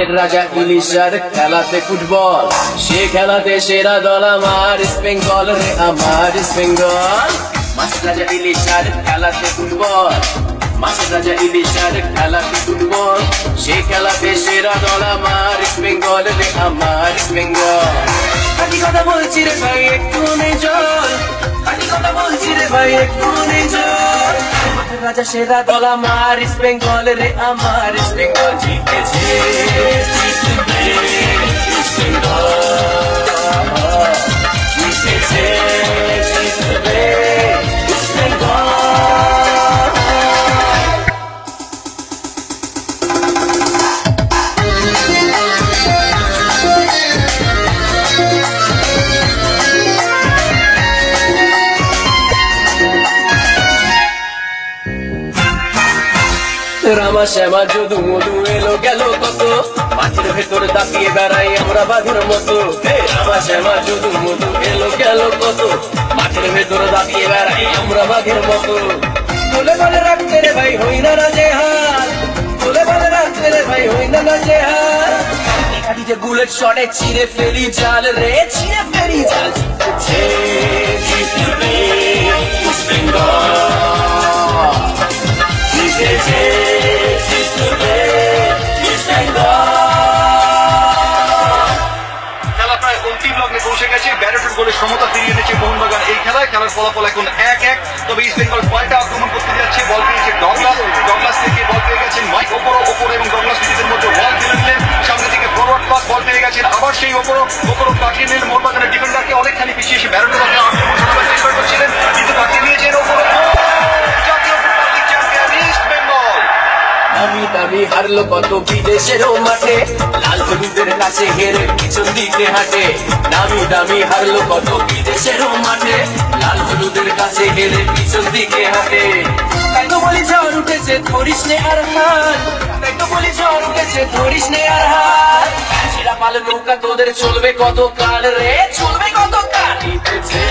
মাঠের রাজা ইলিশার খেলাতে ফুটবল, সে খেলাতে সেরা দল আমার ইস্ট বেঙ্গল রে, আমার ইস্ট বেঙ্গল। মাঠের রাজা ইলিশার খেলাতে ফুটবল, মাঠের রাজা ইলিশার খেলাতে ফুটবল, সে খেলাতে সেরা দল আমার ইস্ট বেঙ্গল রে, আমার ইস্ট বেঙ্গল। খালি কথা বলছি রে ভাই একটু নেই জল, খালি কথা বলছি রে ভাই একটু নেই জল। মাঠের রাজা সেরা দল আমার ইস্ট বেঙ্গল রে, আমার ইস্ট বেঙ্গল। জিতেছে জিতবে ইস্ট বেঙ্গল, জিতেছে জিতবে ইস্ট বেঙ্গল। রামা শ্যামা যদু মধু এলো গেল কত, মাঠের ভেতর দাপিয়ে বেড়াই আমরা বাঘের মতো। রামা শ্যামা যদু মধু এলো গেল কত, মাঠের ভেতর দাপিয়ে বেড়াই আমরা বাঘের মতো। বলে বলে রাখতে রে ভাই হই না নাজেহাল, বলে বলে রাখতে রে ভাই হই না নাজেহাল। গাড়িতে বুলেট শটে ছিঁড়ে ফেলি জাল রে, ছিঁড়ে ফেলি জাল। জিতেছে জিতবে ইস্ট বেঙ্গল, জিতেছে জিতবে ইস্ট বেঙ্গল। খেলা প্রায় অন্তিম লগ্নে পৌঁছে গেছে, ব্যারেটন গোলে সমতা ফিরিয়ে এনেছে মোহনবাগান এই খেলায়। খেলার ফলাফল এখন 1-1। তবে ইস্ট বেঙ্গল পাল্টা আক্রমণ করতে যাচ্ছে। বল পেয়েছে ডগলাস, ডগলাস থেকে বল পেয়ে গেছেন মাইক ওপর এবং ডগলাস নিজেদের মধ্যে ওয়াল তুলে নিলেন। সামনে থেকে ফরওয়ার্ড পাস, বল পেয়ে গেছেন আবার সেই ওপর কাটিয়ে নিলেন মোহনবাগানের ডিফেন্ডারকে। অনেকখানি পিছিয়ে এসে ব্যারেটন আক্রমণ করার চেষ্টা করছিলেন, কিন্তু কাটিয়ে নিয়েছেন ওপর। জাতীয় football league champion east Bengal. দামি দামি হারলো কত বিদেশেরও মাঠে, লাল হলুদের কাছে হেরে পিছন দিকে হাঁটে। দামি দামি হারলো কত বিদেশেরও মাঠে, লাল হলুদের কাছে হেরে পিছন দিকে হাঁটে। তাই তো বলি ঝড় উঠেছে ধরিস নে আর হাত, তাই তো বলি ঝড় উঠেছে ধরিস নে আর হাত। সেরা পাল নৌকা তোদের চলবে কত কাল রে, চলবে কত কাল। জিতেছে